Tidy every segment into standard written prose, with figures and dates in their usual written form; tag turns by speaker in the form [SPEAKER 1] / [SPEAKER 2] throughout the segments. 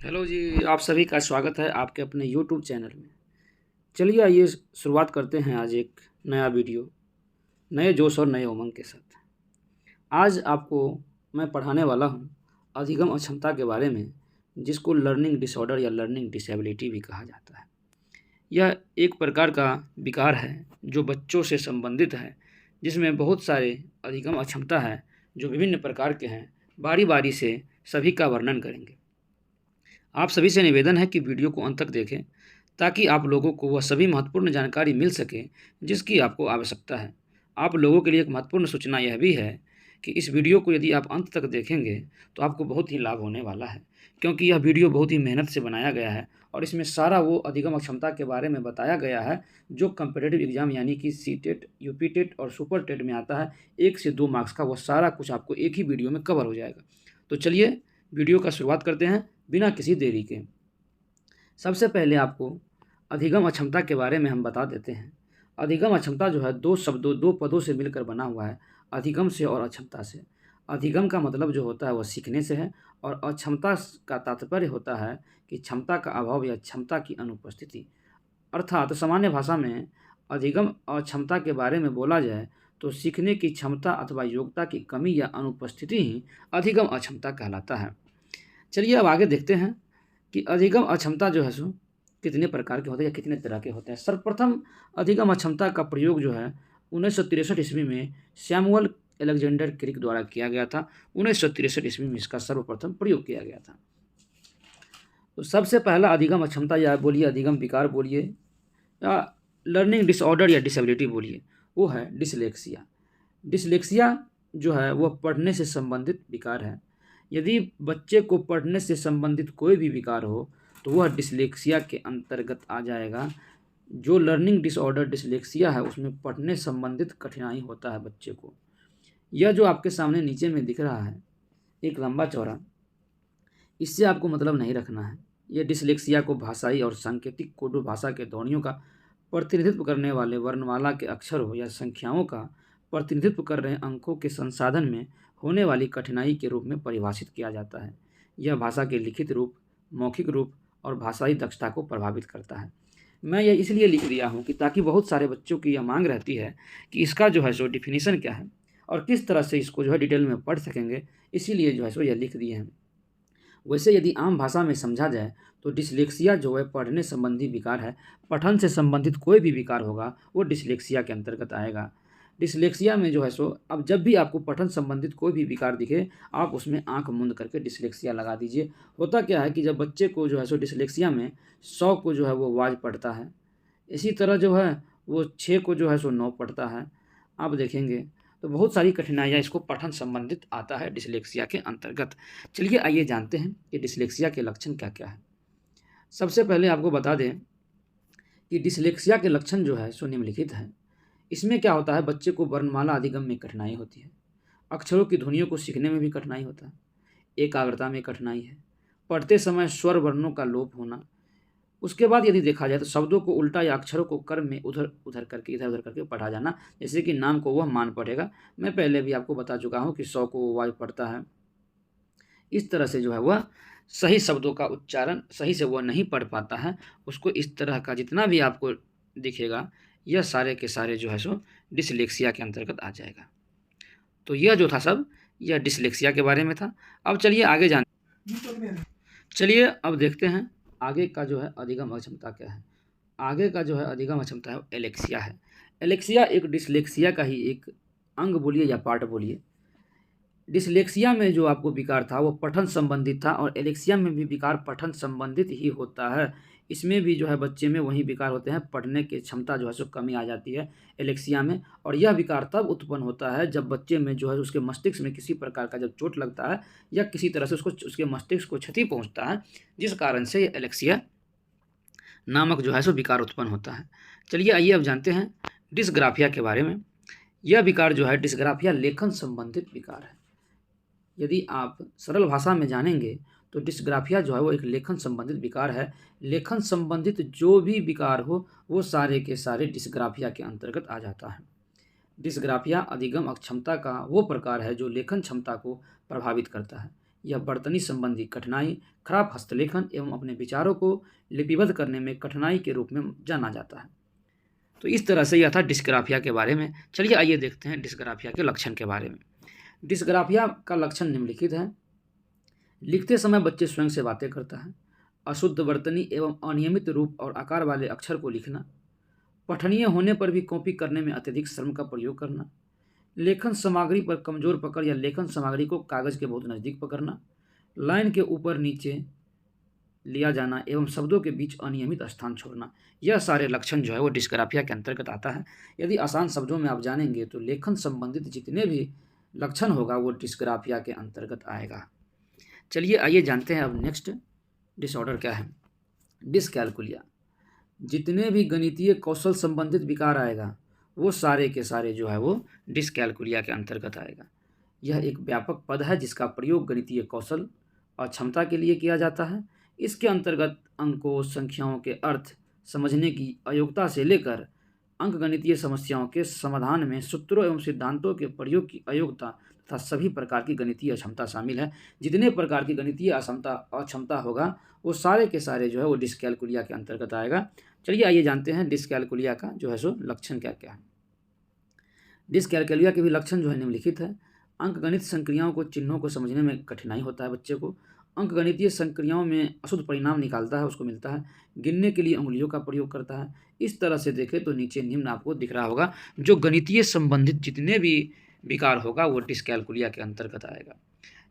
[SPEAKER 1] Hello जी, आप सभी का स्वागत है आपके अपने यूट्यूब चैनल में। चलिए आइए शुरुआत करते हैं आज एक नया वीडियो, नए जोश और नए उमंग के साथ। आज आपको मैं पढ़ाने वाला हूँ अधिगम अक्षमता के बारे में, जिसको लर्निंग डिसऑर्डर या लर्निंग डिसेबिलिटी भी कहा जाता है। यह एक प्रकार का विकार है जो बच्चों से संबंधित है, जिसमें बहुत सारे अधिगम अक्षमता है जो विभिन्न प्रकार के हैं। बारी-बारी से सभी का वर्णन करेंगे। आप सभी से निवेदन है कि वीडियो को अंत तक देखें, ताकि आप लोगों को वह सभी महत्वपूर्ण जानकारी मिल सके जिसकी आपको आवश्यकता है। आप लोगों के लिए एक महत्वपूर्ण सूचना यह भी है कि इस वीडियो को यदि आप अंत तक देखेंगे तो आपको बहुत ही लाभ होने वाला है, क्योंकि यह वीडियो बहुत ही मेहनत से बनाया गया है और इसमें सारा वो अधिगम अक्षमता के बारे में बताया गया है जो कम्पिटिटिव एग्जाम यानी कि सीटेट, यूपीटेट और सुपर टेट में आता है। 1 से 2 मार्क्स का वो सारा कुछ आपको एक ही वीडियो में कवर हो जाएगा। तो चलिए वीडियो का शुरुआत करते हैं बिना किसी देरी के। सबसे पहले आपको अधिगम अक्षमता के बारे में हम बता देते हैं। अधिगम अक्षमता जो है 2 पदों से मिलकर बना हुआ है, अधिगम से और अक्षमता से। अधिगम का मतलब जो होता है वह सीखने से है और अक्षमता का तात्पर्य होता है कि क्षमता का अभाव या क्षमता की अनुपस्थिति। अर्थात सामान्य भाषा में अधिगम अक्षमता के बारे में बोला जाए तो सीखने की क्षमता अथवा योग्यता की कमी या अनुपस्थिति ही अधिगम अक्षमता कहलाता है। चलिए अब आगे देखते हैं कि अधिगम अक्षमता जो है सो कितने प्रकार के होते हैं या कितने तरह के होते हैं। सर्वप्रथम अधिगम अक्षमता का प्रयोग जो है 1963 ईस्वी में सैमुअल अलेक्जेंडर क्रिक द्वारा किया गया था। 1963 ईस्वी में इसका सर्वप्रथम प्रयोग किया गया था। तो सबसे पहला अधिगम अक्षमता या बोलिए अधिगम विकार बोलिए या लर्निंग डिसऑर्डर या डिसेबिलिटी बोलिए, वो है डिसलेक्सिया। डिसलेक्सिया जो है वह पढ़ने से संबंधित विकार है। यदि बच्चे को पढ़ने से संबंधित कोई भी विकार हो तो वह डिसलेक्सिया के अंतर्गत आ जाएगा। जो लर्निंग डिसऑर्डर डिसलेक्सिया है उसमें पढ़ने संबंधित कठिनाई होता है बच्चे को। यह जो आपके सामने नीचे में दिख रहा है एक लंबा चौड़ा, इससे आपको मतलब नहीं रखना है। यह डिसलेक्सिया को भाषाई और सांकेतिक कोडो भाषा के ध्वनियों का प्रतिनिधित्व करने वाले वर्णमाला के अक्षर हो या संख्याओं का प्रतिनिधित्व कर रहे अंकों के संसाधन में होने वाली कठिनाई के रूप में परिभाषित किया जाता है। यह भाषा के लिखित रूप, मौखिक रूप और भाषाई दक्षता को प्रभावित करता है। मैं यह इसलिए लिख दिया हूँ कि ताकि बहुत सारे बच्चों की यह मांग रहती है कि इसका जो है सो डिफिनीशन क्या है और किस तरह से इसको जो है डिटेल में पढ़ सकेंगे, इसीलिए जो है सो यह लिख दिए हैं। वैसे यदि आम भाषा में समझा जाए तो डिसलेक्सिया जो है पढ़ने संबंधी विकार है। पठन से संबंधित कोई भी विकार होगा वो डिसलेक्सिया के अंतर्गत आएगा। डिसलेक्सिया में जो है सो अब जब भी आपको पठन संबंधित कोई भी विकार दिखे, आप उसमें आंख मूंद करके डिसलेक्सिया लगा दीजिए। होता क्या है कि जब बच्चे को जो है सो डिसलेक्सिया में 100 को जो है वो वाज पढ़ता है, इसी तरह जो है वो 6 को जो है सो 9 पढ़ता है। आप देखेंगे तो बहुत सारी कठिनाइयाँ इसको पठन संबंधित आता है डिसलेक्सिया के अंतर्गत। चलिए आइए जानते हैं कि डिसलेक्सिया के लक्षण क्या-क्या है। सबसे पहले आपको बता दें कि डिसलेक्सिया के लक्षण जो है सो निम्नलिखित हैं। इसमें क्या होता है, बच्चे को वर्णमाला अधिगम में कठिनाई होती है, अक्षरों की ध्वनियों को सीखने में भी कठिनाई होता है, एकाग्रता में कठिनाई है, पढ़ते समय स्वर वर्णों का लोप होना। उसके बाद यदि देखा जाए तो शब्दों को उल्टा या अक्षरों को क्रम में इधर उधर करके पढ़ा जाना, जैसे कि नाम को वह मान पढ़ेगा। मैं पहले भी आपको बता चुका हूँ कि 100 को वो वाय पढ़ता है। इस तरह से जो है वह सही शब्दों का उच्चारण सही से वह नहीं पढ़ पाता है। उसको इस तरह का जितना भी आपको दिखेगा, यह सारे के सारे जो है सो डिसलेक्सिया के अंतर्गत आ जाएगा। तो यह जो था सब यह डिसलेक्सिया के बारे में था। अब चलिए आगे चलिए अब देखते हैं आगे का जो है अधिगम अक्षमता क्या है। आगे का जो है अधिगम अक्षमता है एलेक्सिया है। एलेक्सिया एक डिसलेक्सिया का ही एक अंग बोलिए या पार्ट बोलिए। डिसलेक्सिया में जो आपको विकार था वो पठन संबंधित था और एलेक्सिया में भी विकार पठन संबंधित ही होता है। इसमें भी जो है बच्चे में वही विकार होते हैं, पढ़ने की क्षमता जो है सो कमी आ जाती है एलेक्सिया में। और यह विकार तब उत्पन्न होता है जब बच्चे में जो है उसके मस्तिष्क में किसी प्रकार का जब चोट लगता है या किसी तरह से उसके मस्तिष्क को क्षति पहुँचता है, जिस कारण से एलेक्सिया नामक जो है सो विकार उत्पन्न होता है। चलिए आइए अब जानते हैं डिसग्राफिया के बारे में। यह विकार जो है डिसग्राफिया लेखन संबंधित विकार है। यदि आप सरल भाषा में जानेंगे तो डिस्ग्राफिया जो है वो एक लेखन संबंधित विकार है। लेखन संबंधित जो भी विकार हो वो सारे के सारे डिस्ग्राफिया के अंतर्गत आ जाता है। डिस्ग्राफिया अधिगम अक्षमता का वो प्रकार है जो लेखन क्षमता को प्रभावित करता है। या वर्तनी संबंधी कठिनाई, खराब हस्तलेखन एवं अपने विचारों को लिपिबद्ध करने में कठिनाई के रूप में जाना जाता है। तो इस तरह से यह था डिस्ग्राफिया के बारे में। चलिए आइए देखते हैं डिस्ग्राफिया के लक्षण के बारे में। डिस्ग्राफिया का लक्षण निम्नलिखित है। लिखते समय बच्चे स्वयं से बातें करता है, अशुद्ध वर्तनी एवं अनियमित रूप और आकार वाले अक्षर को लिखना, पठनीय होने पर भी कॉपी करने में अत्यधिक श्रम का प्रयोग करना, लेखन सामग्री पर कमजोर पकड़ या लेखन सामग्री को कागज के बहुत नज़दीक पकड़ना, लाइन के ऊपर नीचे लिया जाना एवं शब्दों के बीच अनियमित स्थान छोड़ना, यह सारे लक्षण जो है वो डिस्ग्राफिया के अंतर्गत आता है। यदि आसान शब्दों में आप जानेंगे तो लेखन संबंधित जितने भी लक्षण होगा वो डिस्ग्राफिया के अंतर्गत आएगा। चलिए आइए जानते हैं अब नेक्स्ट डिसऑर्डर क्या है। डिसकैलकुलिया। जितने भी गणितीय कौशल संबंधित विकार आएगा वो सारे के सारे जो है वो डिसकैलकुलिया के अंतर्गत आएगा। यह एक व्यापक पद है जिसका प्रयोग गणितीय कौशल और क्षमता के लिए किया जाता है। इसके अंतर्गत अंकों, संख्याओं के अर्थ समझने की अयोग्यता से लेकर अंकगणितीय समस्याओं के समाधान में सूत्रों एवं सिद्धांतों के प्रयोग की अयोग्यता तथा सभी प्रकार की गणितीय अक्षमता शामिल है। जितने प्रकार की गणितीय अक्षमता होगा वो सारे के सारे जो है वो डिसकैलकुलिया के अंतर्गत आएगा। चलिए आइए जानते हैं डिसकैलकुलिया का जो है सो लक्षण क्या क्या है। डिसकैलकुलिया के भी लक्षण जो है निम्नलिखित है। अंकगणित संक्रियाओं को चिन्हों को समझने में कठिनाई होता है बच्चे को। अंकगणितीय संक्रियाओं में अशुद्ध परिणाम निकालता है, उसको मिलता है। गिनने के लिए उंगलियों का प्रयोग करता है। इस तरह से देखें तो नीचे निम्न आपको दिख रहा होगा जो गणितीय संबंधित जितने भी विकार होगा वो डिसकैलकुलिया के अंतर्गत आएगा।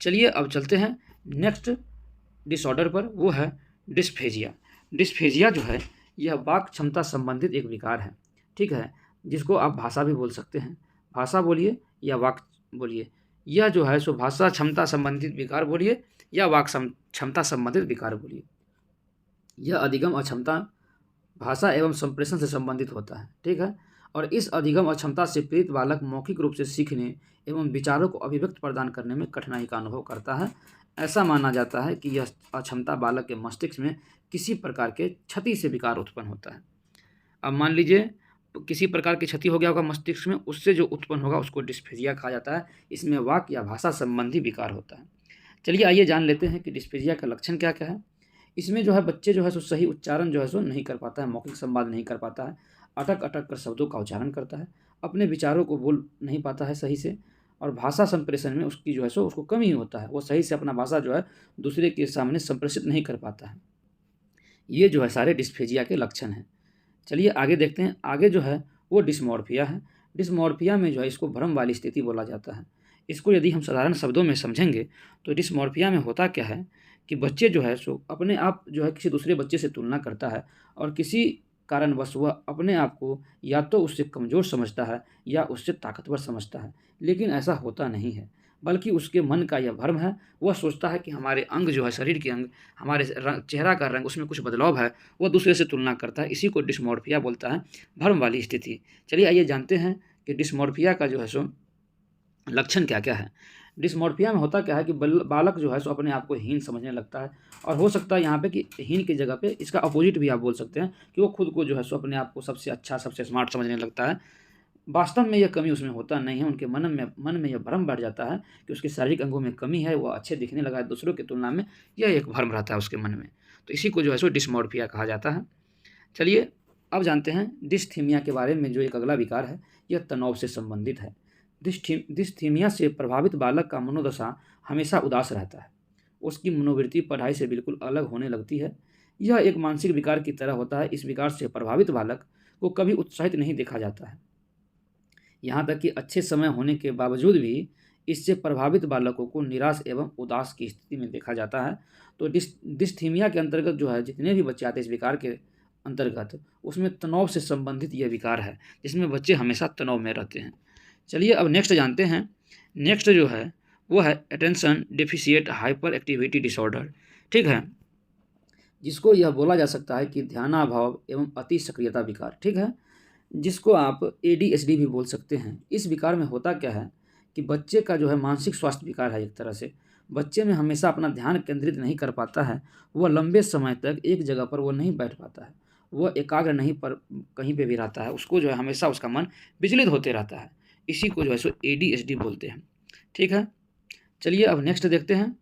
[SPEAKER 1] चलिए अब चलते हैं नेक्स्ट डिसऑर्डर पर, वो है डिस्फेजिया। डिस्फेजिया जो है यह वाक क्षमता संबंधित एक विकार है, ठीक है, जिसको आप भाषा भी बोल सकते हैं। भाषा बोलिए या वाक बोलिए, यह जो है सो भाषा क्षमता संबंधित विकार बोलिए या वाक क्षमता संबंधित विकार बोलिए। यह अधिगम अक्षमता भाषा एवं संप्रेषण से संबंधित होता है, ठीक है। और इस अधिगम अक्षमता से पीड़ित बालक मौखिक रूप से सीखने एवं विचारों को अभिव्यक्त प्रदान करने में कठिनाई का अनुभव करता है। ऐसा माना जाता है कि यह अक्षमता बालक के मस्तिष्क में किसी प्रकार के क्षति से विकार उत्पन्न होता है। अब मान लीजिए किसी प्रकार की क्षति हो गया होगा मस्तिष्क में, उससे जो उत्पन्न होगा उसको डिस्फेजिया कहा जाता है। इसमें वाक या भाषा संबंधी विकार होता है। चलिए आइए जान लेते हैं कि डिस्फेजिया का लक्षण क्या क्या है। इसमें जो है बच्चे जो है सो सही उच्चारण जो है सो नहीं कर पाता है, मौखिक संवाद नहीं कर पाता है, अटक अटक कर शब्दों का उच्चारण करता है, अपने विचारों को बोल नहीं पाता है सही से, और भाषा संप्रेषण में उसकी जो है सो उसको कमी होता है, वो सही से अपना भाषा जो है दूसरे के सामने संप्रेषित नहीं कर पाता है। ये जो है सारे डिस्फेजिया के लक्षण हैं। चलिए आगे देखते हैं। आगे जो है वो डिस्मॉर्फिया है। डिस्मॉर्फिया में जो है इसको भ्रम वाली स्थिति बोला जाता है। इसको यदि हम साधारण शब्दों में समझेंगे तो डिस्मॉर्फिया में होता क्या है कि बच्चे जो है सो अपने आप जो है किसी दूसरे बच्चे से तुलना करता है और किसी कारणवश वह अपने आप को या तो उससे कमज़ोर समझता है या उससे ताकतवर समझता है, लेकिन ऐसा होता नहीं है, बल्कि उसके मन का यह भ्रम है। वह सोचता है कि हमारे अंग जो है, शरीर के अंग, हमारे चेहरा का रंग, उसमें कुछ बदलाव है, वह दूसरे से तुलना करता है। इसी को डिस्मॉर्फिया बोलता है, भ्रम वाली स्थिति। चलिए आइए जानते हैं कि डिस्मॉर्फिया का जो है सो लक्षण क्या क्या है। डिस्मॉर्फिया में होता क्या है कि बालक जो है सो अपने आप को हीन समझने लगता है, और हो सकता है यहाँ पे कि हीन की जगह पे इसका अपोजिट भी आप बोल सकते हैं कि वो खुद को जो है सो अपने आप को सबसे अच्छा, सबसे स्मार्ट समझने लगता है। वास्तव में यह कमी उसमें होता नहीं है। उनके मन में यह भ्रम बढ़ जाता है कि उसके शारीरिक अंगों में कमी है, वो अच्छे दिखने लगा है दूसरों की तुलना में, यह एक भ्रम रहता है उसके मन में। तो इसी को जो है सो डिस्मॉर्फिया कहा जाता है। चलिए अब जानते हैं डिस्थीमिया के बारे में। जो एक अगला विकार है यह तनाव से संबंधित है। डिस्थीमिया से प्रभावित बालक का मनोदशा हमेशा उदास रहता है। उसकी मनोवृत्ति पढ़ाई से बिल्कुल अलग होने लगती है। यह एक मानसिक विकार की तरह होता है। इस विकार से प्रभावित बालक को कभी उत्साहित नहीं देखा जाता है। यहाँ तक कि अच्छे समय होने के बावजूद भी इससे प्रभावित बालकों को निराश एवं उदास की स्थिति में देखा जाता है। तो डिस्थीमिया के अंतर्गत जो है जितने भी बच्चे आते हैं इस विकार के अंतर्गत, उसमें तनाव से संबंधित यह विकार है, जिसमें बच्चे हमेशा तनाव में रहते हैं। चलिए अब नेक्स्ट जानते हैं। नेक्स्ट जो है वो है attention deficit hyper activity disorder, ठीक है, जिसको यह बोला जा सकता है कि ध्यानाभाव एवं अति सक्रियता विकार, ठीक है, जिसको आप ADHD भी बोल सकते हैं। इस विकार में होता क्या है कि बच्चे का जो है मानसिक स्वास्थ्य विकार है एक तरह से। बच्चे में हमेशा अपना ध्यान केंद्रित नहीं कर पाता है, वह लंबे समय तक एक जगह पर वो नहीं बैठ पाता है, वह एकाग्र नहीं पर कहीं पे भी रहता है, उसको जो है हमेशा उसका मन विचलित होते रहता है। इसी को जो है सो ADHD बोलते हैं, ठीक है। चलिए अब नेक्स्ट देखते हैं।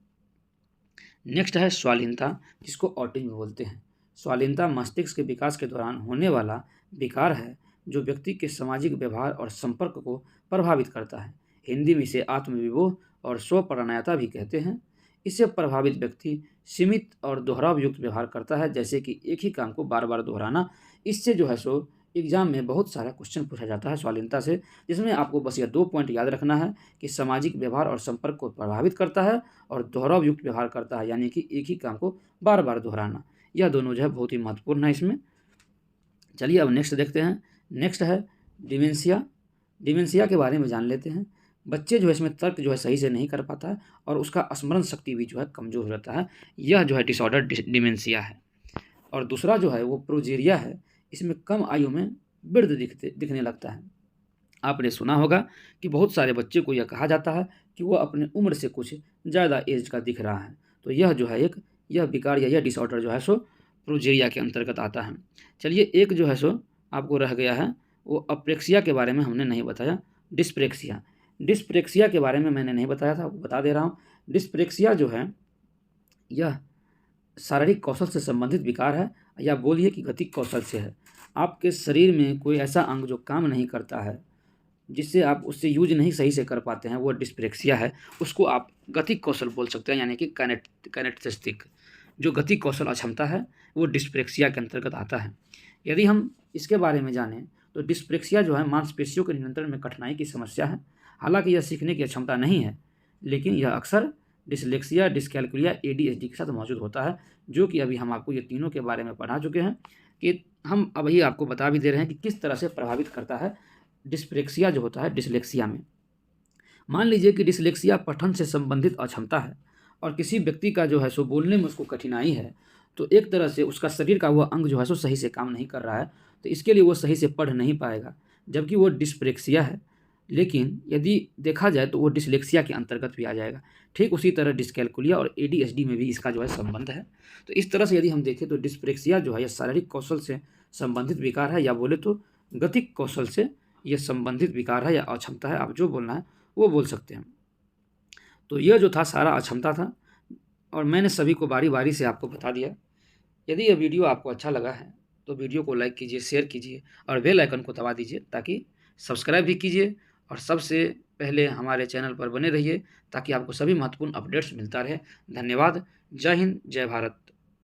[SPEAKER 1] नेक्स्ट है स्वालीनता, जिसको ऑटिज्म बोलते हैं। स्वालीनता मस्तिष्क के विकास के दौरान होने वाला विकार है जो व्यक्ति के सामाजिक व्यवहार और संपर्क को प्रभावित करता है। हिंदी में इसे आत्मविभोग और स्वपरायणता भी कहते हैं। इससे प्रभावित व्यक्ति सीमित और दोहराव युक्त व्यवहार करता है, जैसे कि एक ही काम को बार बार दोहराना। इससे जो है सो एग्जाम में बहुत सारा क्वेश्चन पूछा जाता है स्वालीनता से, जिसमें आपको बस यह 2 पॉइंट याद रखना है कि सामाजिक व्यवहार और संपर्क को प्रभावित करता है और दोहराव युक्त व्यवहार करता है, यानी कि एक ही काम को बार बार दोहराना। यह दोनों जो है बहुत ही महत्वपूर्ण है इसमें। चलिए अब नेक्स्ट देखते हैं। नेक्स्ट है डिमेंशिया। डिमेंशिया के बारे में जान लेते हैं। बच्चे जो है इसमें तर्क जो है सही से नहीं कर पाता है और उसका स्मरण शक्ति भी जो है कमज़ोर हो जाता है। यह जो है डिसऑर्डर डिमेंशिया है। और दूसरा जो है वो प्रोजेरिया है। इसमें कम आयु में वृद्ध दिखने लगता है। आपने सुना होगा कि बहुत सारे बच्चे को यह कहा जाता है कि वो अपने उम्र से कुछ ज़्यादा एज का दिख रहा है। तो यह जो है यह विकार या यह डिसऑर्डर जो है सो प्रोजेरिया के अंतर्गत आता है। चलिए एक जो है सो आपको रह गया है, वो अप्रेक्सिया के बारे में हमने नहीं बताया। डिस्प्रेक्सिया, डिस्प्रेक्सिया के बारे में मैंने नहीं बताया था, आपको बता दे रहा हूँ। डिस्प्रेक्सिया जो है यह शारीरिक कौशल से संबंधित विकार है, या बोलिए कि गतिक कौशल से है। आपके शरीर में कोई ऐसा अंग जो काम नहीं करता है, जिससे आप उससे यूज नहीं सही से कर पाते हैं, वो डिस्प्रेक्सिया है। उसको आप गतिक कौशल बोल सकते हैं, यानी कि कैनेस्थिक जो गतिक कौशल अक्षमता है वो डिस्प्रेक्सिया के अंतर्गत आता है। यदि हम इसके बारे में जानें तो डिस्प्रेक्सिया जो है मांसपेशियों के नियंत्रण में कठिनाई की समस्या है। हालांकि यह सीखने की अक्षमता नहीं है, लेकिन यह अक्सर डिसलेक्सिया, डिसकैलकुलिया, एडीएचडी के साथ मौजूद होता है, जो कि अभी हम आपको ये तीनों के बारे में पढ़ा चुके हैं। कि हम अभी आपको बता भी दे रहे हैं कि किस तरह से प्रभावित करता है डिस्प्रेक्सिया जो होता है डिसलेक्सिया में। मान लीजिए कि डिसलेक्सिया पठन से संबंधित अक्षमता है और किसी व्यक्ति का जो है सो बोलने में उसको कठिनाई है, तो एक तरह से उसका शरीर का वह अंग जो है सो सही से काम नहीं कर रहा है, तो इसके लिए वो सही से पढ़ नहीं पाएगा, जबकि वो डिस्प्रेक्सिया है। लेकिन यदि देखा जाए तो वो डिसलेक्सिया के अंतर्गत भी आ जाएगा। ठीक उसी तरह डिसकैलकुलिया और एडीएचडी में भी इसका जो है संबंध है। तो इस तरह से यदि हम देखें तो डिस्प्रेक्सिया जो है यह शारीरिक कौशल से संबंधित विकार है, या बोले तो गतिक कौशल से यह संबंधित विकार है या अक्षमता है, आप जो बोलना है वो बोल सकते हैं। तो यह जो था सारा अक्षमता था, और मैंने सभी को बारी बारी से आपको बता दिया। यदि यह वीडियो आपको अच्छा लगा है तो वीडियो को लाइक कीजिए, शेयर कीजिए और बेल आइकन को दबा दीजिए, ताकि सब्सक्राइब भी कीजिए और सबसे पहले हमारे चैनल पर बने रहिए, ताकि आपको सभी महत्वपूर्ण अपडेट्स मिलता रहे। धन्यवाद। जय हिंद, जय भारत।